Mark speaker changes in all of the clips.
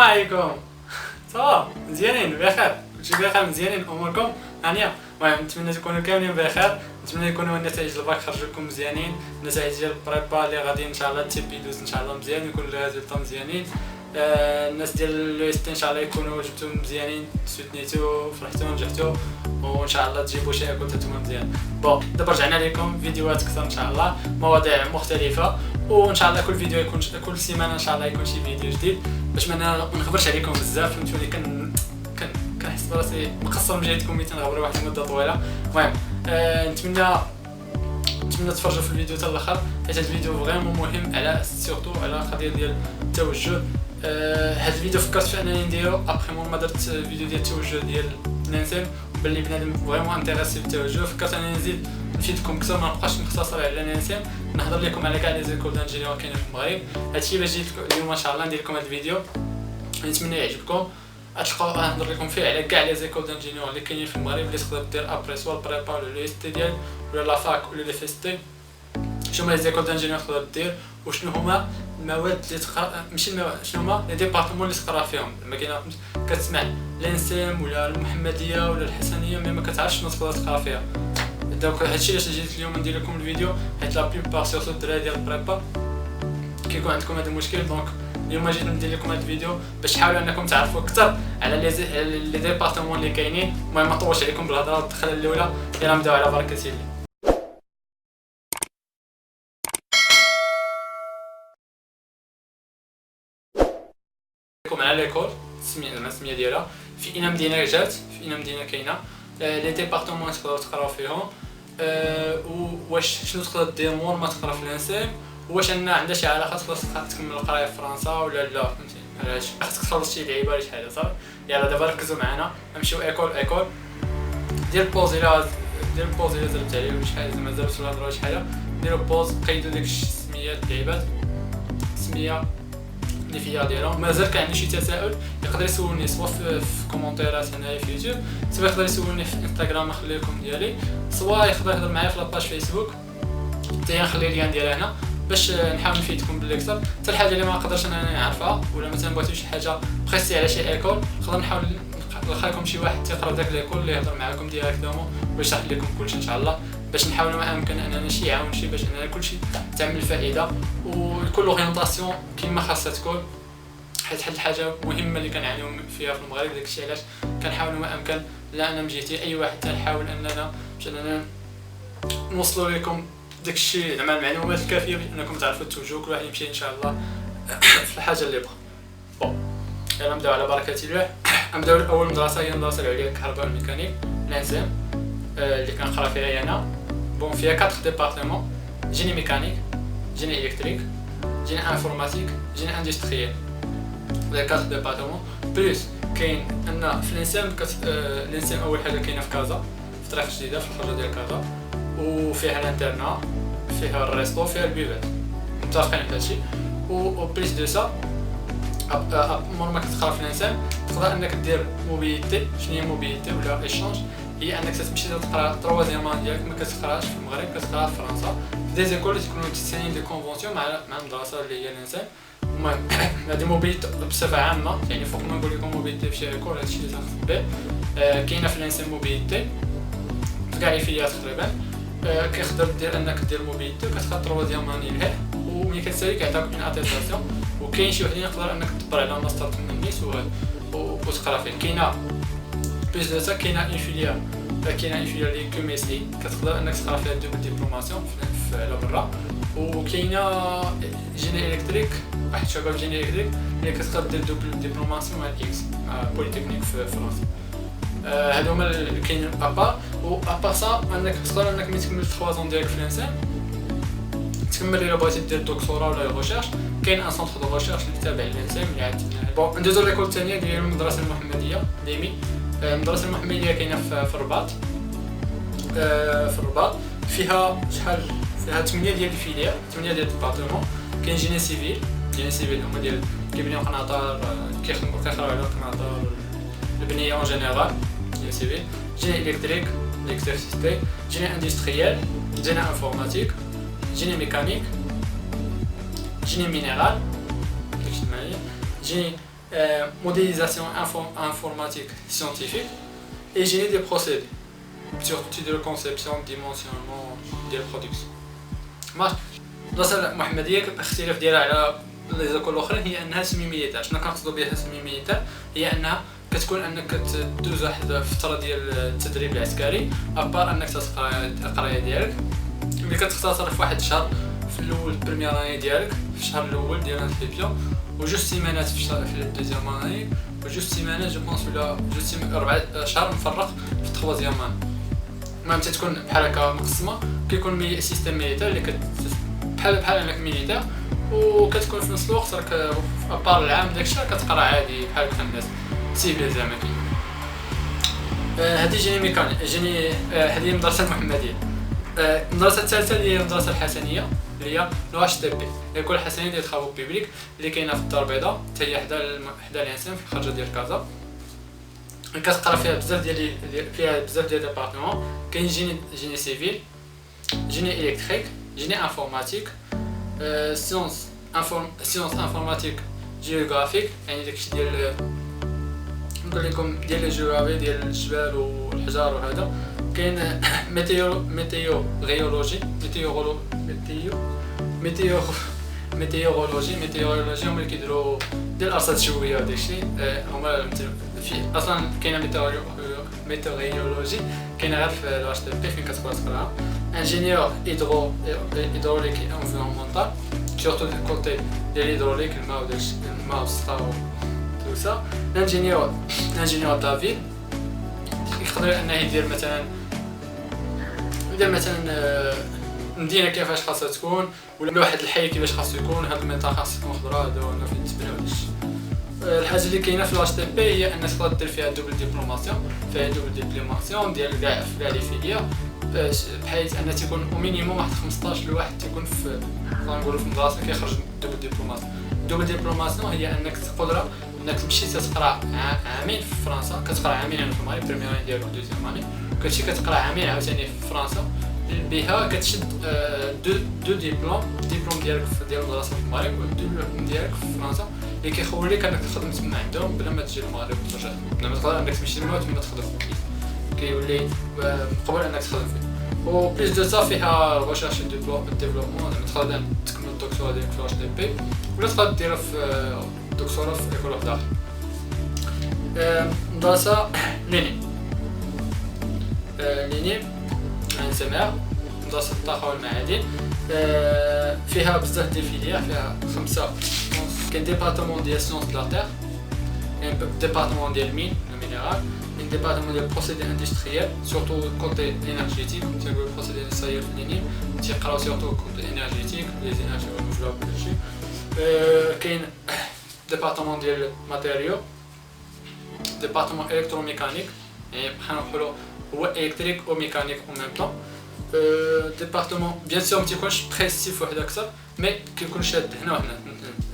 Speaker 1: عليكم. صافا مزيانين بخير، كلشي بخير مزيانين، اموركم هانيه. المهم نتمنى تكونوا كاملين بخير، نتمنى يكونوا النتائج الباك خرجوا لكم مزيانين، النتائج ديال البريبا اللي غادي ان شاء الله تيب يدوز ان شاء الله مزيان، يكون الريزلطا مزيانين. الناس ديال لو اس تي ان شاء الله يكونوا جبتوا مزيانين، سوتنيتو فرحتوا نجحتوا، وان شاء الله تجيبوا شي اكل تاتوما مزيان. بون دابا رجعنا لكم فيديوهات اكثر ان شاء الله، مواضيع مختلفه، وان شاء الله كل فيديو يكون كل سيمانه ان شاء الله يكون شي فيديو جديد، باش ما نخبرش عليكم بزاف. فهمتوني كنحس براسي مقصر من جهتكم ملي تنغبر واحد المده طويله. المهم نتمنى تفرجوا في الفيديو حتى الاخر، حيت هذا الفيديو فريمون مهم على سورتو على قضيه ديال التوجه. هذا الفيديو فكرت في انني نديرو ابخي مور ما درت فيديو ديال التوجه ديال نانسيم، وباللي بنادم فريمون انتريسي بالتوجه، فكرت انني نزيد نفيدكم اكثر، ما نبقاش مختصر على نانسيم، نهضر لكم على كاع لي زيكول دانجينيور كاينين في المغرب. هادشي باش جيت اليوم ان شاء الله ندير لكم هذا الفيديو، نتمنى يعجبكم. غتلقاو نهضر لكم فيه على كاع لي زيكول دانجينيور اللي كاينين في المغرب، اللي تقدر دير ابري سوا البريبا ولا لو اس تي ديال ولا لا فاك ولا لي فيستي. شنو هما لي زيكول دانجينيور تقدر دير، وشنو هما المواد اللي تقرا، ماشي المواد، شنو هما لي ديبارتمون اللي تقرا فيهم. لما كاينه كتسمع لانسيم ولا المحمديه ولا الحسنيه مي ما كتعرفش شنو تقدر تقرا فيها. دونك هادشي علاش جيت اليوم ندير لكم الفيديو، حيت لا بليبار سورتو الدراري ديال البريبا كيكون عندكم هذا المشكل. دونك اليوم جيت ندير لكم هذا الفيديو باش تحاولوا انكم تعرفوا اكثر على لي ديبارتمون اللي كاينين. المهم ما نطولش عليكم بالهضره، الدخله الاولى يلا نبداو على بركه الله. على ليكول السميه ديالها في اين مدينه جات، في اين مدينه كاينه لي ديبارتمون تقدروا تقراو فيهم، واش شنو تقدر دير مور ما تقرا في لانسيم، واش ان عندها شي علاقه تقدر تكمل القرايه في فرنسا ولا لا. فهمتي علاش خاصك تخلص شي لعيبه ولا شي حاجه صافي. يلا دابا ركزوا معنا، نمشيو ايكول. دير بوز الى زربت عليه ولا شي حاجه، زعما زربت الهضره ولا شي حاجه، ديروا بوز، قيدوا ديك السميات اللعيبات، السميه اللي فيها ديالهم. مازال كان عندي شي تساؤل يقدر يسولني سوا في كومونتيرات هنايا في يوتيوب، سوا يقدر يسولني في انستغرام نخلي لكم ديالي، سوا يقدر يهضر معايا في لاباج فيسبوك حتى نخلي ليان ديالها هنا باش نحاول نفيدكم باللي اكثر. حتى الحاجه اللي ما نقدرش انا نعرفها ولا مثلا بغيتو شي حاجه بريسي على شي ايكول، نقدر نحاول نلقى لكم شي واحد تيقرا داك ليكول اللي يهضر معاكم ديريكتومون ويشرح لكم كلشي ان شاء الله، باش نحاولوا ما امكن اننا شي يعاون شي باش اننا كلشي تعمل فائده وكل اورينتاسيون كيما خاصها تكون. حيت الحاجه مهمه اللي كنعانيو فيها في المغرب، داكشي علاش كنحاولوا ما امكن لا انا من جهتي اي واحد تنحاول اننا باش اننا نوصلوا لكم داكشي زعما المعلومات الكافيه باش انكم تعرفوا توجهوا كل واحد يمشي ان شاء الله في الحاجه اللي بغا. بون يلا نبداو على بركه الله. نبداو اول مدرسه هي المدرسه العليا للكهرباء والميكانيك لانسيم اللي كنقرا فيها انا. بون فيها 4 ديبارتمون: جيني ميكانيك، جيني الكتريك، جيني انفورماتيك، جيني اندستريال. هذا 4 ديبارتمون بليس كاين ان في لانسيم لانسيم اول حاجه كاينه في كازا، في طريق جديده في الخرجه ديال كازا، وفيها الانترنا، فيها الريستو، فيها البيفات، متفقين على هادشي. و بليس دو سا مور ما كتقرا في لانسيم تقدر انك دير موبيليتي. شنو هي موبيليتي ولا ايشانج؟ هي انك تمشي تقرا تروازيام مان ديالك ما كتقراش في المغرب، كتقرا في فرنسا في دي زيكول تكونوا تسيني دي كونفونسيون مع المدرسه اللي هي لانسيم. المهم هذه موبيليتي بصفه عامه، يعني فوق ما نقول لكم موبيليتي في شي ايكول هادشي اللي تنخدم به. كاينه في لانسيم موبيليتي في كاع لي فيليات تقريبا. كيقدر دير انك دير موبيليتي وكتقرا تروازيام مان ليه، وملي كتسالي كيعطيك اون اتيستاسيون. وكاين شي وحدين يقدر انك تدبر على ماستر من النيس وتقرا فيه. كاينه بليس دو سا كاينه اون فيليير اللي كوميسي كتقدر انك تقرا فيها دوبل ديبلوماسيون على برا. وكاينه جيني الكتريك، واحد شباب جيني الكتريك اللي كتقدر دير دوبل ديبلوماسيون مع اكس بوليتكنيك في فرنسا. هادو هما اللي كاينين ابار. وابار سا انك تقدر انك ملي تكمل 3 زون ديالك في لانسيم تكمل الا بغيتي دير دكتوراه ولا ريشيرش، كاين ان سونتر دو ريشيرش اللي تابع للانسيم اللي عاد. بون ندوزو ليكول الثانيه اللي هي المدرسه المحمديه ديمي. المدرسه المحمديه كاينه في الرباط. فيها شحال، فيها 8 ديال الفيليير، 8 ديال الديبارتمون. كاين جيني سيفيل هما ديال كيبنيو قناطر، كيخدموا على القناطر البنيه اون جينيرال جيني سيفيل. جيني الكتريك الكتريسيتي، جيني اندستريال، جيني انفورماتيك، جيني ميكانيك، جيني مينيرال جيني modélisation informatique scientifique et génie des procédés surtout de conception dimensionnement de production. الدراسة المحمدية الاختلاف ديالها على لي زيكول الاخرين هي انها سيمي ميليتير. شنو كنقصدوا بها سيمي ميليتير؟ هي انها كتكون انك تدوز واحد الفتره ديال التدريب العسكري ابار انك تقرا القرايه ديالك اللي كتختصر في واحد الشهر في الاول البريمير اني ديالك في الشهر الاول ديال الانسكريبسيون وجوج سيمانات في الدوزيام اني وجوج سيمانات جو بونس ولا جوج سيمانات 4 شهر مفرق في التروازيام اني. المهم تكون بحال هكا مقسمه كيكون سيستيم ميليتير اللي بحال انك ميليتير وكتكون في نفس الوقت راك ابار العام داك الشهر كتقرا عادي بحال هكا الناس سيفيل زعما هذه جيني ميكانيك هذه المدرسه المحمديه. المدرسه الثالثه اللي هي المدرسه الحسنيه اللي هي لو اش تي بي ليكول الحسنيه ديال الترافو بيبليك اللي كاينه في الدار البيضاء حتى هي حدا الانسان في الخرجه ديال كازا. كتقرا فيها بزاف ديال ديبارتمون. كاين جيني سيفيل جيني الكتريك جيني انفورماتيك سيونس انفورماتيك جيوغرافيك يعني داكشي ديال نقول لكم ديال الجغرافيا ديال الجبال والحجار وهذا. كاين ميتيورولوجي هما اللي كيديروا ديال الارصاد الجويه وداكشي هما في اصلا كاينه ميتيورولوجي كاينه غير في الاش تي بي فين كتقراها. انجينيور هيدروليك انفيرونمونتال سورتو دو كوتي ديال الهيدروليك الماء والسطا و سا. الانجينيور دافيد يقدر انه يدير مثلا مدينه كيفاش خاصها تكون ولا واحد الحي كيفاش خاصو يكون هاد المنطقه خاصها تكون خضراء هذا هو فين تبناو داكشي. الحاجه اللي كاينه في الاش تي بي هي انك تقدر دير فيها دوبل ديبلوماسيون ديال كاع لي فيليير بحيث ان تكون او مينيموم واحد 15 لواحد تكون في نقولوا في المدرسه كيخرج دوبل ديبلوماسيون هي انك تقدر انك تمشي تقرا عامين في فرنسا كتقرا عامين في المغرب بريمير اني ديالك دوزيام اني كتمشي كتقرا عامين عاوتاني في فرنسا بها كتشد دو ديبلوم ديالك ديال المدرسه في المغرب وديبلوم ديالك في فرنسا اللي كيخوليك انك تخدم تما عندهم بلا ما تجي للمغرب وترجع. زعما تقدر انك تمشي تما وتما تخدم كيولي قبل انك تخدم فيه. و بليس دو سا فيها ريشيرش ديفلوبمون زعما تقدر تكمل الدكتوراه ديالك في اش تي بي ولا تقدر ديرها في الدكتوراه في ايكول واحده اخرى. مدرسه ليني نسميها مدرسه الطاقه والمعادن. فيها بزاف ديال الفيليير فيها 5 كاين ديبارتمون ديال سيونس دو لا تير كاين ديبارتمون ديال المين المينيرال كاين ديبارتمون ديال بروسيدي اندستريال سورتو كوتي انرجيتيك تيقولوا بروسيدي اندستريال في الليني تيقراو سورتو كوتي انرجيتيك لي انرجي رينوفلابل داكشي. كاين ديبارتمون ديال ماتيريو ديبارتمون الكتروميكانيك يعني بحال نقولوا هو الكتريك و ميكانيك او ميم طون. ديبارتمون بيان سور متيكونش بريسيف وحده اكثر مي كيكون شاد هنا وهنا.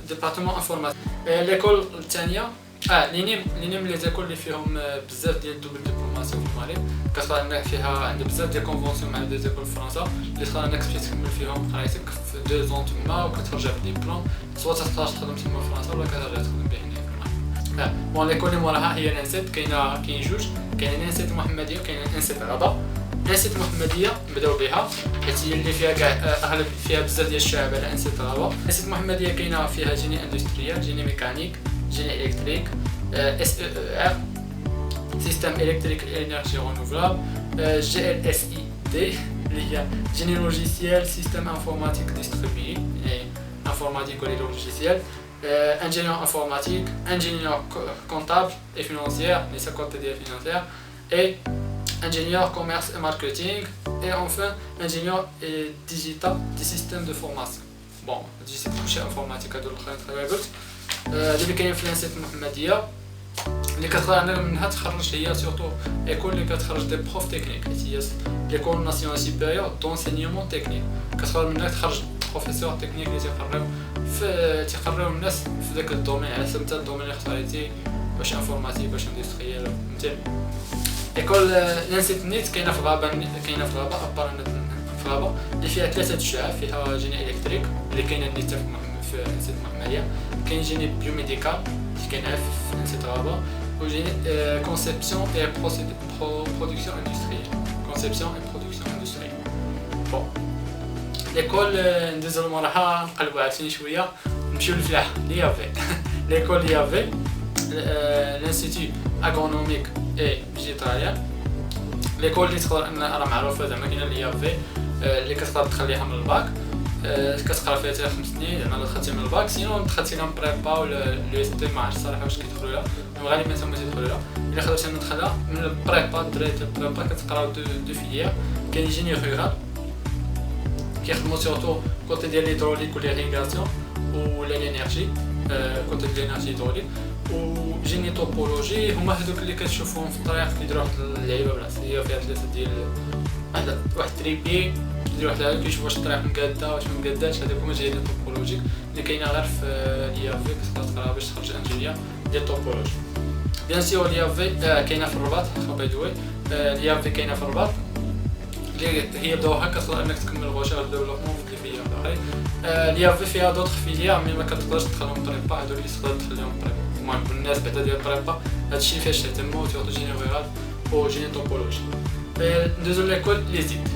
Speaker 1: ديبارتمون انفورماتيك ليكول الثانيه لينيم من لي زيكول اللي فيهم بزاف ديال دوبل ديبلوماسيون في المغرب كتقدر انك فيها عندها بزاف ديال كونفونسيون مع دي زيكول في فرنسا اللي تقدر انك تكمل فيهم قرايتك في 2 زون تما وكترجع بديبلوم سواء تقدر تخدم تما في فرنسا ولا كترجع تخدم به هنا. بون ليكول اللي موراها هي الانسيت كاين جوج كاين الانسيت المحمديه وكاين الانسيت غابه. الانسيت المحمديه نبداو بها حيت هي اللي فيها كاع اغلب فيها بزاف ديال الشعب على الانسيت غابه. الانسيت المحمديه كاينه فيها جيني اندستريال جيني ميكانيك جيني الكتريك اس ار سيستم الكتريك انرجي رينوفلابل جي ال اس اي دي اللي هي جيني لوجيسيال سيستم انفورماتيك ديستريبيي يعني انفورماتيك ولي لوجيسيال ingénieur informatique, ingénieur comptable et financière, les 50 des financières, et ingénieur commerce et marketing, et enfin ingénieur digital des systèmes de formation. Bon, c'est couché informatique à d'autres travailleurs. اللي كاين في الانسيت المحمديه اللي كتقدر منها تخرج هي سورتو ايكول اللي كتخرج دي بروف تكنيك هي ليكول ناسيونال سوبيريور دونسينيومون تكنيك كتقدر منها تخرج بروفيسور تكنيك اللي تيقريو الناس في داك الدومين على حسب الدومين اللي اختاريتي واش انفورماتيك واش اندستريال فهمتي. ايكول الانسيت نيت كاينه في غابه ابار في غابه اللي فيها 3 شعب فيها جيني الكتريك اللي كاينه نيت في الانسيت المحمديه كاين جيني بيوميديكال اللي كاينه في نسيت غابه. وجيني كونسيبسيون اي برودكسيون اندستريال. كونسيبسيون اي برودكسيون اندستريال. بون ليكول ندوزو المرحله نقلبوا عاوتاني شويه نمشيو للفلاحه اللي هي في ليكول اللي هي في الانستيتوت اغرونوميك اي فيجيتاليان. ليكول اللي تقدر ان راه معروفه زعما كاينه اللي هي في اللي كتقدر تخليها من الباك، كتقرا فيها حتى 5 سنين زعما دخلتي من الباك. سينو دخلتي لها بريبا ولا لو اس تي ما عرفتش الصراحه واش كيدخلوا لها، غالبا تما تيدخلوا لها. الا خديتي انا ندخلها من البريبا دريت البريبا كتقراو دو فيليير. كاين جيني رورال كيخدموا سورتو كوتي ديال ليدروليك و ليريغاسيون ولا لينيرجي، كوتي ديال لينيرجي هيدروليك. وجيني توبولوجي هما هذوك اللي كتشوفوهم في الطريق كيديروا واحد اللعيبه بلاصيه فيها 3 ديال واحد تريبي كيدير واحد العلم كيشوف واش الطريق مقاده واش ما مقاداش. هذوك هما جايين توبولوجيك اللي كاينه غير في لي في كتقدر تقراها باش تخرج انجينير ديال توبولوجي. بيان سور لي في كاينه في الرباط باي ذا واي. لي في كاينه في الرباط اللي هي بداوها كتقدر انك تكمل غوشار ديفلوبمون في لي فيليير اخرين. لي في فيها دوطخ فيليير مي ما كتقدرش تدخلهم بريبا، هادو اللي تقدر تخليهم بريبا. المهم بالناس بعدا ديال بريبا هادشي اللي فاش تهتموا سورتو جيني رورال و جيني توبولوجي. ندوزو ليكول لي زيد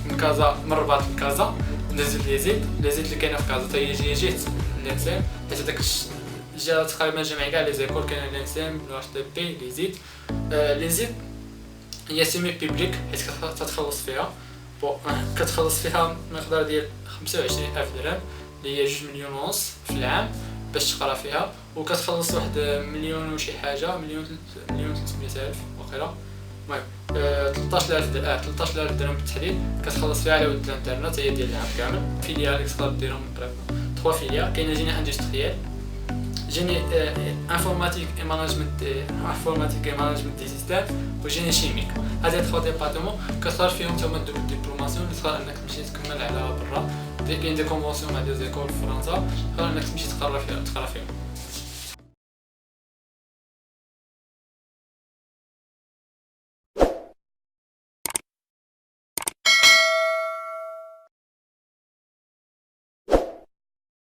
Speaker 1: من كازا، من الرباط لكازا ندوزو لي زيد اللي كاينه في كازا. حتى هي جيت لانسيم حيت هذاك جا تقريبا جامع كاع لي زيكول كاين لانسيم لو اش تي بي لي زيد هي سيمي بيبليك حيت كتخلص فيها. بون كتخلص فيها مقدار ديال 25000 درهم اللي هي 2 مليون ونص في العام باش تقرا فيها. وكتخلص واحد مليون وشي حاجه، مليون 300000 وقيلا. المهم 13000 درهم بالتحديد كتخلص فيها على ود الانترنت هي ديال العام كامل. فيليال اللي تقدر ديرهم بريبا 3 فيليال. كاينه جيني اندستريال، جيني انفورماتيك اي ماناجمنت دي سيستيم، وجيني شيميك. هاد 3 ديبارتمون كتقدر فيهم نتوما دوبل ديبلوماسيون اللي تقدر انك تمشي تكمل على برا. كاين دي كونفونسيون مع دي زيكول في فرنسا تقدر انك تمشي تقرا فيهم.